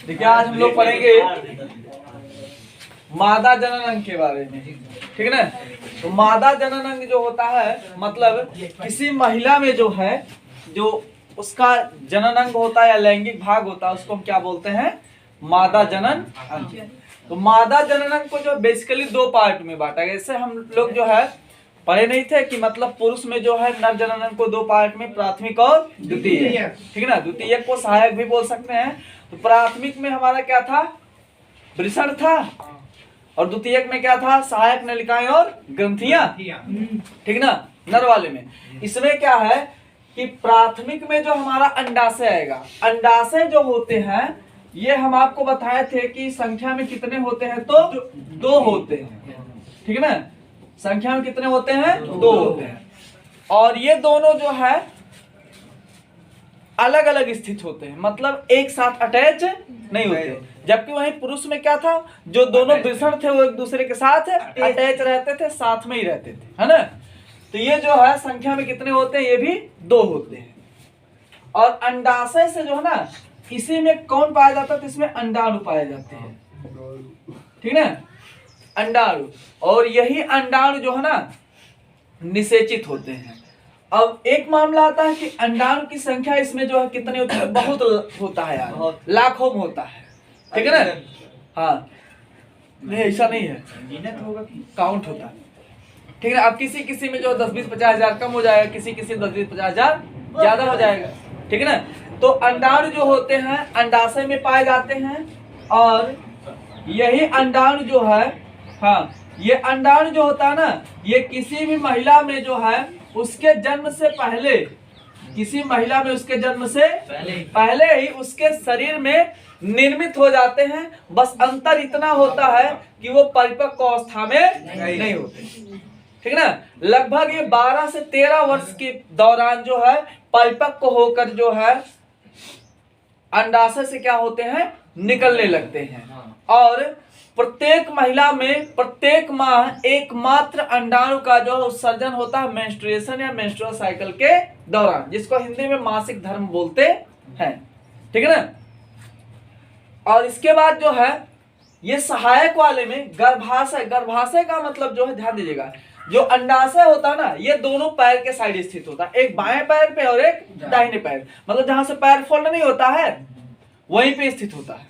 देखिए आज हम लोग पढ़ेंगे मादा जनन अंग के बारे में, ठीक है ना। तो मादा जनन अंग जो होता है मतलब किसी महिला में जो है जो उसका जनन अंग होता है या लैंगिक भाग होता है उसको हम क्या बोलते हैं, मादा जनन अंग। तो मादा जनन अंग को जो बेसिकली दो पार्ट में बांटा गया। जैसे हम लोग जो है पढ़े नहीं थे कि मतलब पुरुष में जो है नर जनन अंग को दो पार्ट में, प्राथमिक और द्वितीय, ठीक है ना। द्वितीय को सहायक भी बोल सकते हैं। तो प्राथमिक में हमारा क्या था, वृषण था, और द्वितीयक में क्या था, सहायक नलिकाएं और ग्रंथियां, ठीक ना। नर वाले में इसमें क्या है कि प्राथमिक में जो हमारा अंडाशय आएगा, अंडाशय जो होते हैं ये हम आपको बताए थे कि संख्या में कितने होते हैं, तो दो होते हैं, ठीक है ना। संख्या में कितने होते हैं, दो होते हैं। और ये दोनों जो है अलग अलग स्थित होते हैं, मतलब एक साथ अटैच नहीं होते। जबकि वहीं पुरुष में क्या था, जो दोनों वृषण थे वो एक दूसरे के साथ अटैच रहते थे, साथ में ही रहते थे, है ना। तो ये जो है संख्या में कितने होते हैं, ये भी दो होते हैं। और अंडाशय से जो है ना, इसी में कौन पाया जाता है, तो इसमें अंडाणु पाए जाते हैं, ठीक है ना, अंडाणु। और यही अंडाणु जो है ना निषेचित होते हैं। अब एक मामला आता है कि अंडाणु की संख्या इसमें जो है कितने होती है, बहुत होता है यार, लाखों में होता है, ठीक है ना। हाँ नहीं ऐसा नहीं है, काउंट होता है, ठीक है ना। अब किसी किसी में जो 10-20-50 हजार कम हो जाएगा, किसी किसी में 10-20-50 हजार ज्यादा हो जाएगा, ठीक है ना। तो अंडाणु जो होते हैं अंडाशय में पाए जाते हैं। और यही अंडाणु जो है, हाँ ये अंडाणु जो होता है ना, ये किसी भी महिला में जो है उसके जन्म से पहले, किसी महिला में उसके जन्म से पहले ही उसके शरीर में निर्मित हो जाते हैं। बस अंतर इतना होता है कि वो परिपक्व अवस्था में नहीं होते, ठीक है ना। लगभग ये 12 से 13 वर्ष के दौरान जो है परिपक्व होकर जो है अंडाशय से क्या होते हैं, निकलने लगते हैं। और प्रत्येक महिला में प्रत्येक माह एकमात्र अंडाणु का जो उत्सर्जन होता है मेंस्ट्रुएशन या मेंस्ट्रुअल साइकिल के दौरान, जिसको हिंदी में मासिक धर्म बोलते हैं, ठीक है ना। और इसके बाद जो है ये सहायक वाले में गर्भाशय, गर्भाशय का मतलब जो है ध्यान दीजिएगा, जो अंडाशय होता है ना ये दोनों पैर के साइड स्थित होता है, एक बाएं पैर पे और एक दाहिने पैर, मतलब जहां से पैर फोल्ड नहीं होता है वहीं पे स्थित होता है,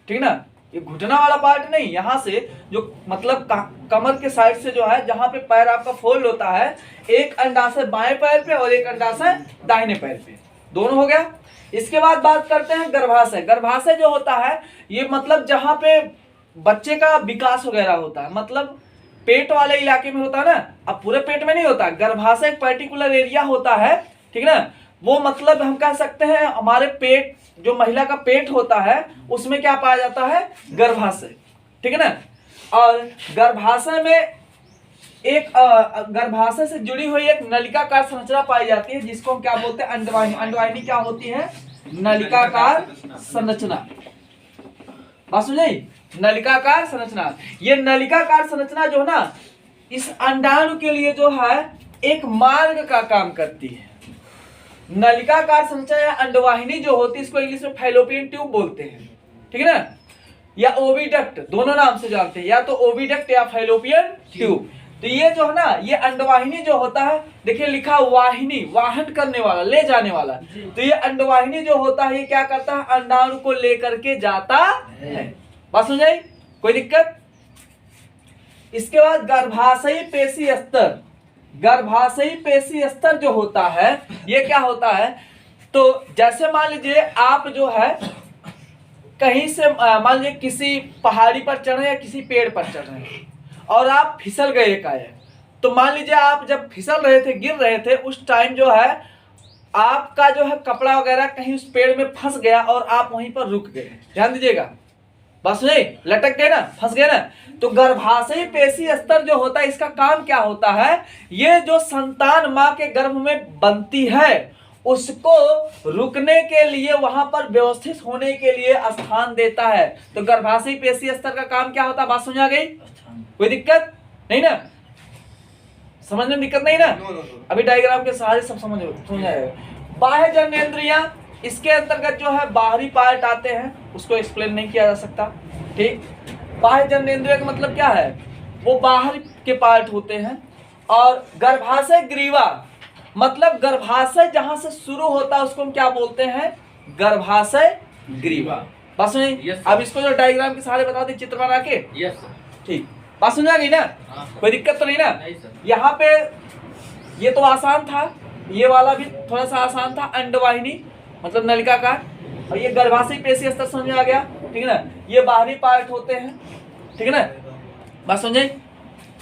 ठीक ना। ये घुटना वाला पार्ट नहीं, यहाँ से जो मतलब कमर के साइड से जो है जहां पे पैर आपका फोल्ड होता है, एक अंडाशय बाएं पैर पे और एक अंडाशय दाहिने पैर पे, दोनों हो गया। इसके बाद बात करते हैं गर्भाशय। गर्भाशय जो होता है ये मतलब जहां पे बच्चे का विकास वगैरह होता है, मतलब पेट वाले इलाके में होता है ना, अब पूरे पेट में नहीं होता, गर्भाशय एक पर्टिकुलर एरिया होता है, ठीक है ना। वो मतलब हम कह सकते हैं हमारे पेट, जो महिला का पेट होता है उसमें क्या पाया जाता है, गर्भाशय, ठीक है ना। और गर्भाशय में एक गर्भाशय से जुड़ी हुई एक नलिकाकार संरचना पाई जाती है, जिसको हम क्या बोलते हैं, अंडवाहिनी। अंडवाहिनी क्या होती है, नलिकाकार संरचना, बात समझे, नलिकाकार संरचना। ये नलिकाकार संरचना जो है ना इस अंडाणु के लिए जो है एक मार्ग का काम करती है। नलिकाकार संरचना या अंडवाहिनी जो होती है इसको इंग्लिश में फैलोपियन ट्यूब बोलते हैं, ठीक है ना, या ओविडक्ट, दोनों नाम से जानते हैं, या तो ओविडक्ट या फैलोपियन ट्यूब। तो ये जो है ना ये अंडवाहिनी जो होता है, देखिए लिखा वाहिनी, वाहन करने वाला, ले जाने वाला। तो ये अंडवाहिनी जो होता है ये क्या करता है, अंडाणु को लेकर के जाता है, बात समझ आई, कोई दिक्कत। इसके बाद गर्भाशयी पेशी स्तर। गर्भाशयी पेशी स्तर जो होता है ये क्या होता है, तो जैसे मान लीजिए आप जो है कहीं से मान लीजिए किसी पहाड़ी पर चढ़ रहे हैं या किसी पेड़ पर चढ़ रहे हैं और आप फिसल गए एकाएक। तो मान लीजिए आप जब फिसल रहे थे, गिर रहे थे, उस टाइम जो है आपका जो है कपड़ा वगैरह कहीं उस पेड़ में फंस गया और आप वहीं पर रुक गए, ध्यान दीजिएगा, बस नहीं लटक गए ना, फंस गए ना। तो गर्भाशयी पेशी स्तर जो होता है इसका काम क्या होता है, ये जो संतान मां के गर्भ में बनती है उसको रुकने के लिए, वहां पर व्यवस्थित होने के लिए स्थान देता है। तो गर्भाशयी पेशी स्तर का काम क्या होता है, बात समझ आ गई, कोई दिक्कत नहीं ना, समझने में दिक्कत नहीं ना। अभी डायग्राम के सहारे सब समझ आएगा। बाह्य जननेंद्रियां, इसके अंतर्गत जो है बाहरी पार्ट आते हैं, उसको एक्सप्लेन नहीं किया जा सकता। ठीक, बाह्य जननेंद्रिय का मतलब क्या है, वो बाहर के पार्ट होते हैं। और गर्भाशय ग्रीवा मतलब गर्भाशय जहां से शुरू होता है उसको हम क्या बोलते हैं, गर्भाशय ग्रीवा। बात सुनिए। Yes, अब इसको जो डायग्राम के सहारे बता दे चित्र बना के। Yes sir. ठीक, बात समझ आ गई ना, कोई दिक्कत तो नहीं ना। नहीं सर। यहाँ पे ये तो आसान था, ये वाला भी थोड़ा सा आसान था, अंडवाहिनी मतलब नलिका का, और ये गर्भाशय पेशी स्तर समझ में आ गया। ठीक है ना, ये बाहरी पार्ट होते हैं। ठीक है ना, बात समझे।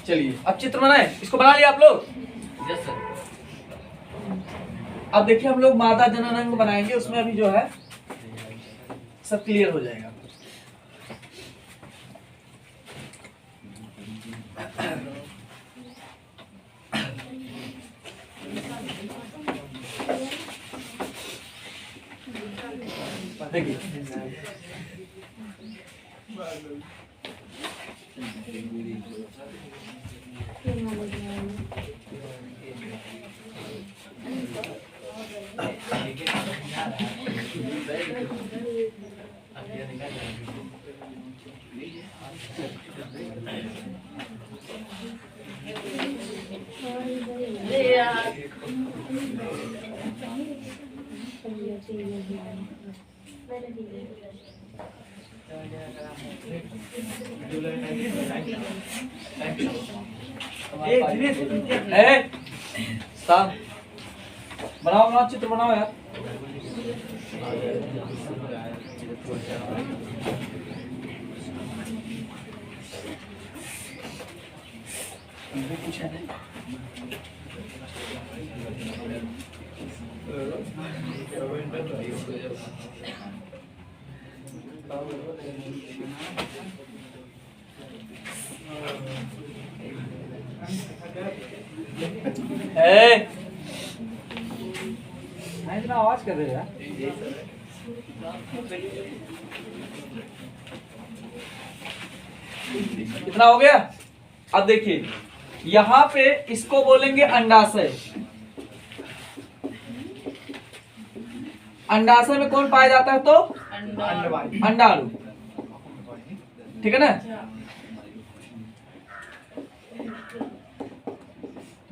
चलिए अब चित्र बनाए, इसको बना लिया आप लोग। Yes sir. अब देखिए हम लोग मादा जननांग बनाएंगे, उसमें अभी जो है सब क्लियर हो जाएगा। देखिए बनाओ बनाओ चित्र बनाओ यार। इतना आवाज कर रहे यार। इतना हो गया। अब देखिए यहाँ पे इसको बोलेंगे अंडाशय। अंडाशय में कौन पाया जाता है, तो अंडाणु। ठीक है ना,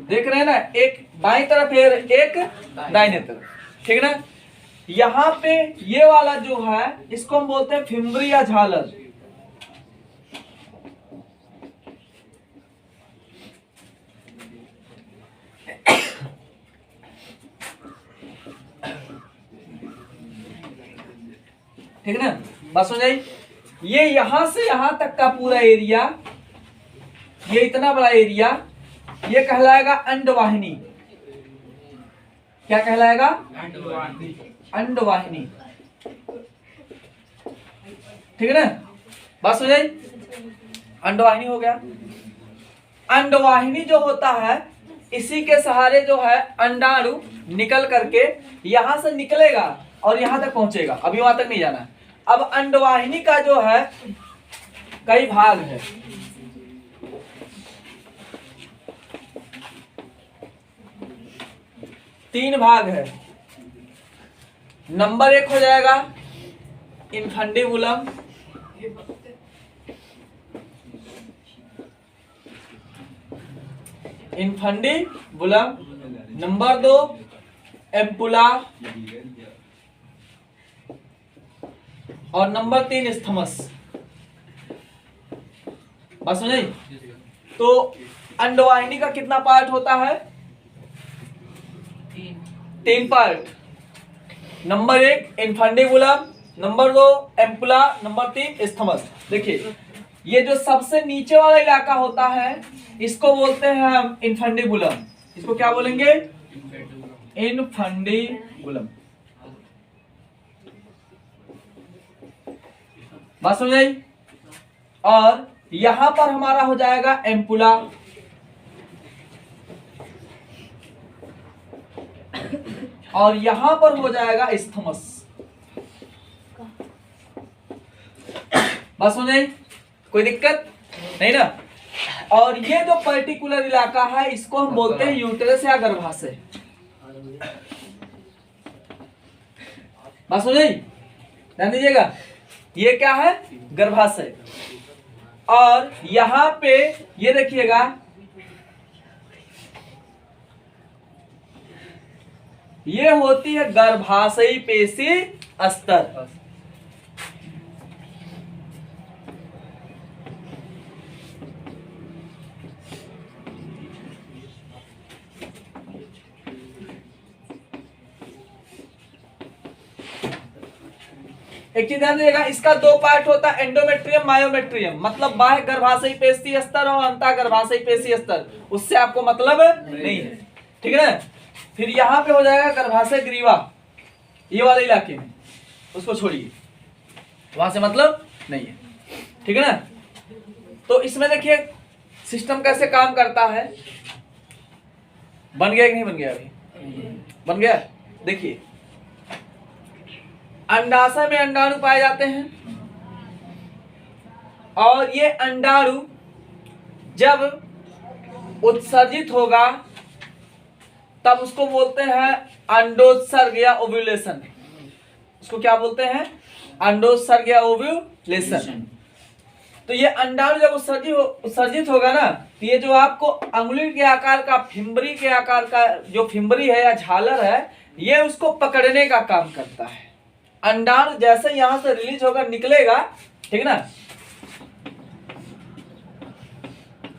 देख रहे हैं ना, एक बाईं तरफ है, एक दाहिने तरफ। ठीक है ना, यहाँ पे ये वाला जो है इसको हम बोलते हैं फिम्बरी या झालर। ठीक है ना, बस हो जाए। ये यहां से यहां तक का पूरा एरिया, ये इतना बड़ा एरिया, ये कहलाएगा अंडवाहिनी। क्या कहलाएगा, अंडवाहिनी। ठीक है ना, बस हो जाए। अंडवाहिनी हो गया। अंडवाहिनी जो होता है, इसी के सहारे जो है अंडाणु निकल करके यहां से निकलेगा और यहां तक पहुंचेगा। अभी वहां तक नहीं जाना। अब अंडवाहिनी का जो है कई भाग है। तीन भाग है। नंबर 1 हो जाएगा इनफंडिबुलम, इनफंडिबुलम। नंबर 2 एम्पुला, और नंबर 3 स्थमस। बात समझे। तो अंडवाहिनी का कितना पार्ट होता है, 3 part. Number 1 infundibulum, number 2 ampulla, number 3 isthmus. देखिए ये जो सबसे नीचे वाला इलाका होता है इसको बोलते हैं हम इनफंडिबुलम। इसको क्या बोलेंगे, इनफंडिबुलम। बात समझ आई। और यहां पर हमारा हो जाएगा एम्पुला, और यहां पर हो जाएगा स्थमस। बात समझ आई, कोई दिक्कत नहीं ना। और ये जो पर्टिकुलर इलाका है इसको हम बोलते हैं यूटेरस या गर्भाशय। बात समझ आई? ध्यान दीजिएगा, ये क्या है? गर्भाशय। और यहां पे ये देखिएगा, ये होती है गर्भाशयी पेशी स्तर। एक चीज ध्यान दीजिएगा, इसका दो पार्ट होता है, एंडोमेट्रियम मायोमेट्रियम, मतलब बाह्य गर्भाशयी पेशी स्तर और अंतः गर्भाशयी पेशी स्तर। उससे आपको मतलब नहीं है, ठीक है ना। फिर यहां पे हो जाएगा गर्भाशय ग्रीवा, ये वाले इलाके में, उसको छोड़िए, वहां से मतलब नहीं है, ठीक है ना। तो इसमें देखिए सिस्टम कैसे काम करता है। बन गया कि नहीं बन गया? अभी बन गया। देखिए, अंडाशय में अंडाणु पाए जाते हैं, और ये अंडाणु जब उत्सर्जित होगा तब उसको बोलते हैं अंडोत्सर्ग या ओव्यूलेशन। उसको क्या बोलते हैं? अंडोत्सर्ग या ओव्यूलेशन। तो ये अंडाणु जब उत्सर्जित होगा ना, तो ये जो आपको अंगुली के आकार का, फिम्बरी के आकार का जो फिम्बरी है या झालर है, ये उसको पकड़ने का काम करता है। अंडाणु जैसे यहां से रिलीज होकर निकलेगा, ठीक ना,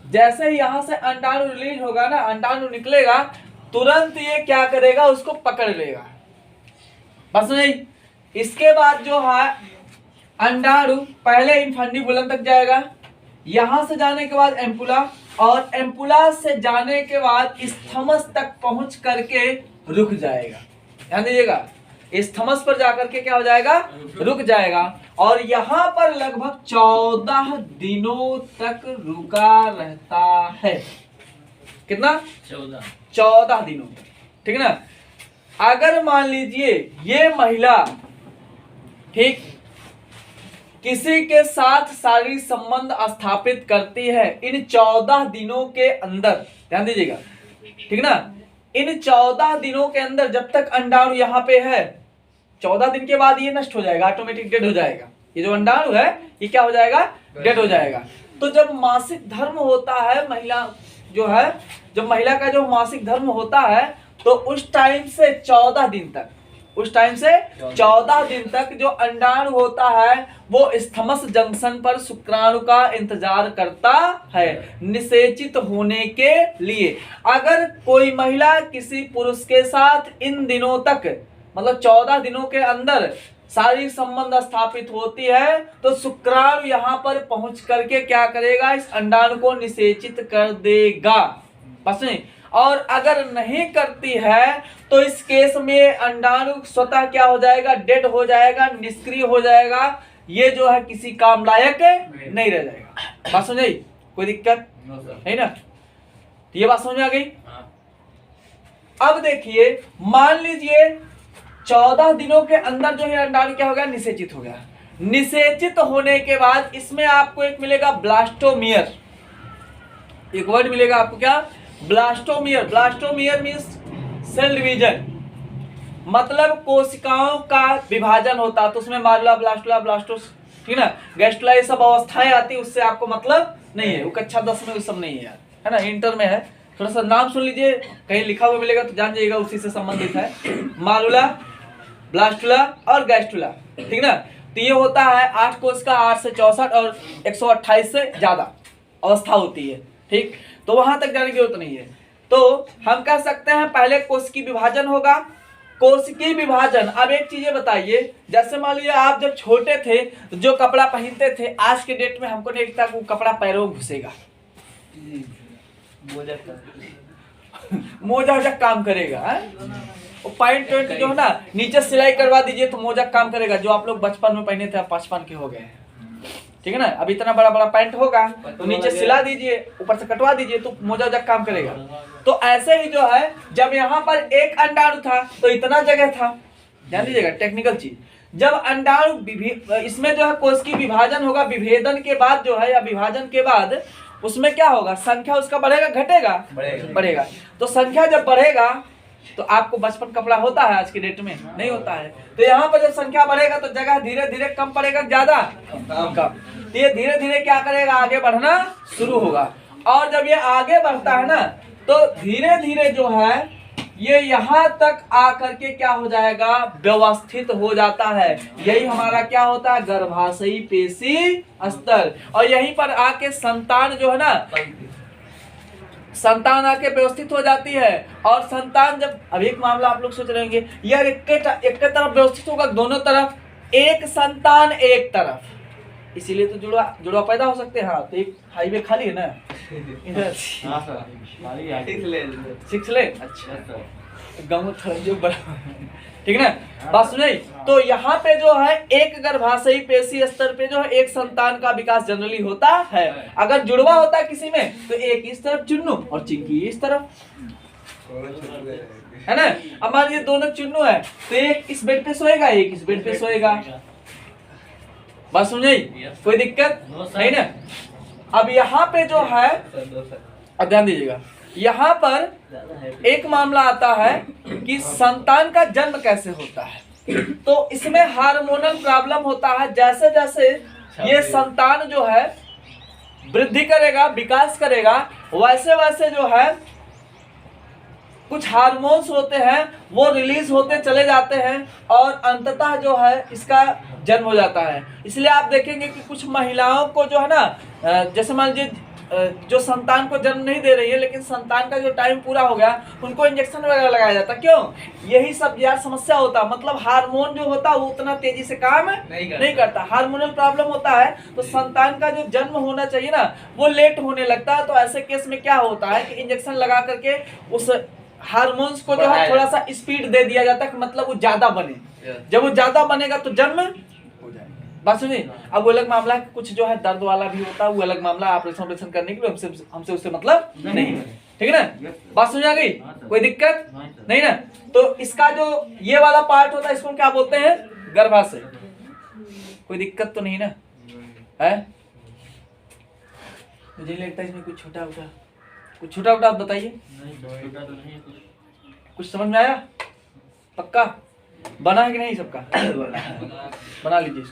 जैसे ही यहां से अंडाणु रिलीज होगा ना, अंडाणु निकलेगा, तुरंत ये क्या करेगा? उसको पकड़ लेगा। बस नहीं, इसके बाद जो है अंडाणु पहले इनफंडिबुलम तक जाएगा, यहां से जाने के बाद एम्पुला, और एम्पुला से जाने के बाद स्थमस तक पहुंच करके रुक जाएगा। ध्यान दीजिएगा, स्थमस पर जाकर के क्या हो जाएगा? रुक जाएगा। और यहां पर लगभग 14 दिनों तक रुका रहता है। कितना? 14 दिनों तक, ठीक है ना। अगर मान लीजिए ये महिला, ठीक, किसी के साथ शारीरिक संबंध स्थापित करती है इन 14 दिनों के अंदर, ध्यान दीजिएगा, ठीक ना, इन 14 दिनों के अंदर जब तक अंडाणु यहां पे है, 14 दिन के बाद ये नष्ट हो जाएगा, ऑटोमेटिक डेड हो जाएगा। ये जो अंडाणु है ये क्या हो जाएगा? डेड हो जाएगा। तो जब मासिक धर्म होता है, महिला जो है, जब महिला का जो मासिक धर्म होता है, तो उस टाइम से 14 दिन तक, उस टाइम से 14 दिन तक जो अंडाणु होता है वो स्थमस जंक्शन पर शुक्राणु का इंतजार करता है निषेचित होने के लिए। अगर कोई महिला किसी पुरुष के साथ इन दिनों तक, मतलब 14 दिनों के अंदर शारीरिक संबंध स्थापित होती है, तो शुक्राणु यहां पर पहुंच करके क्या करेगा? इस अंडाणु को निषेचित कर देगा। बस नहीं। और अगर नहीं करती है तो इस केस में अंडाणु स्वतः क्या हो जाएगा? डेड हो जाएगा, निष्क्रिय हो जाएगा। ये जो है किसी काम लायक नहीं रह जाएगा। बात समझ आई? कोई दिक्कत नहीं ना? ये बात समझ में आ गई? अब देखिए, मान लीजिए 14 दिनों के अंदर जो है अंडाणु क्या हो गया? निषेचित हो गया। निषेचित होने के बाद इसमें आपको एक मिलेगा ब्लास्टोमियर, एक वर्ड मिलेगा आपको, क्या? Blastomere. Blastomere means cell division, मतलब कोशिकाओं का विभाजन होता, तो उसमें मारुला, ब्लास्टुला, ब्लास्टोस, ठीक ना, गैस्ट्रुला, ये सब अवस्थाएं आती, उससे आपको मतलब नहीं है। वो कक्षा 10 में वो सब नहीं है यार, है ना, इंटर में है। थोड़ा सा नाम सुन लीजिए, कहीं लिखा हुआ मिलेगा तो जान जाइएगा, उसी से संबंधित है। मारुला, ब्लास्टुला और गैस्ट्रुला, ठीक ना। तो ये होता है 8 कोश का, 8 से 64 और 128 से ज्यादा अवस्था होती है, ठीक। तो वहां तक जाने की जरूरत नहीं है। तो हम कह सकते हैं पहले कोशिकी विभाजन होगा। कोशिकी विभाजन, अब एक चीज बताइए, जैसे मान लीजिए आप जब छोटे थे तो जो कपड़ा पहनते थे, आज के डेट में हमको नहीं लगता वो कपड़ा पैरों में घुसेगा, मोजा वोजा काम करेगा। पैंट जो है ना, नीचे सिलाई करवा दीजिए तो मोजा काम करेगा। जो आप लोग बचपन में पहने थे, आप 55 के हो गए, ठीक है ना। अब इतना बड़ा बड़ा पैंट होगा तो नीचे सिला दीजिए, ऊपर से कटवा दीजिए तो मोजा वोजा काम करेगा। तो ऐसे ही जो है, जब यहाँ पर एक अंडाणु था तो इतना जगह था, ध्यान दीजिएगा, टेक्निकल चीज। जब अंडाणु इसमें जो है कोशिकी विभाजन होगा, विभेदन के बाद जो है या विभाजन के बाद उसमें क्या होगा? संख्या उसका बढ़ेगा घटेगा? बढ़ेगा। तो संख्या जब बढ़ेगा तो आपको बचपन कपड़ा होता है आज की डेट में? नहीं होता है। तो यहाँ पर जब संख्या बढ़ेगा तो जगह धीरे धीरे कम पड़ेगा, ज्यादा कम। तो ये धीरे धीरे क्या करेगा, आगे बढ़ना शुरू होगा। और जब ये आगे बढ़ता है ना तो धीरे धीरे जो है ये यहाँ तक आकर के क्या हो जाएगा, व्यवस्थित हो जाता है। यही हमारा क्या होता है, गर्भाशयी पेशी स्तर। और यहीं पर आके संतान जो है ना, संतान आके व्यवस्थित हो जाती है। और संतान जब, अब एक मामला आप लोग सोच रहे होंगे यार एक तरफ व्यवस्थित होगा, दोनों तरफ एक संतान एक तरफ, इसीलिए तो जुड़वा पैदा हो सकते हैं। हाँ तो एक हाईवे खाली है ना इधर, 6 लेन, अच्छा गाँव में थोड़ा जो बड़ा, ठीक है ना। बात सुनिए, तो यहाँ पे जो है एक गर्भाशयी पेशी स्तर पे जो है एक संतान का विकास जनरली होता है। अगर जुड़वा होता है किसी में तो एक इस तरफ चुन्नू और चिंकी इस तरफ, है ना। अब मान लीजिए दोनों चुन्नू है तो एक इस बेड पे सोएगा, एक इस बेड पे सोएगा। बात सुनिए, कोई दिक्कत नहीं ना। अब यहाँ पे जो है, अब ध्यान दीजिएगा, यहाँ पर एक मामला आता है कि संतान का जन्म कैसे होता है। तो इसमें हार्मोनल प्रॉब्लम होता है। जैसे जैसे ये संतान जो है वृद्धि करेगा, विकास करेगा, वैसे वैसे जो है कुछ हार्मोन्स होते हैं वो रिलीज होते चले जाते हैं और अंततः जो है इसका जन्म हो जाता है। इसलिए आप देखेंगे कि कुछ महिलाओं को जो है ना, जैसे मान लीजिए जो संतान को जन्म नहीं दे रही है लेकिन संतान का जो टाइम पूरा हो गया, उनको इंजेक्शन वगैरह लगाया जाता। क्यों? यही सब यार समस्या होता, मतलब हार्मोन जो होता है वो उतना तेजी से काम नहीं करता, हार्मोनल प्रॉब्लम होता है। तो संतान का जो जन्म होना चाहिए ना वो लेट होने लगता है। तो ऐसे केस में क्या होता है कि इंजेक्शन लगा करके उस हार्मोन्स को जो है थोड़ा सा स्पीड दे दिया जाता है, मतलब वो ज्यादा बने। जब वो ज्यादा बनेगा तो जन्म हो जाएगा। बात सुनिए, अब वो अलग मामला है, कुछ जो है दर्द वाला भी होता है, वो अलग मामला, ऑपरेशन करने के लिए हमसे उससे मतलब नहीं है, ठीक है ना। बात समझ आ गई, कोई दिक्कत नहीं ना। तो इसका जो ये वाला पार्ट होता है इसको क्या बोलते हैं, गर्भाशय। कोई दिक्कत तो नहीं ना है? मुझे लगता है इसमें कुछ छोटा उटा बताइए। कुछ समझ में आया? पक्का बना है कि नहीं सबका? बना लीजिए।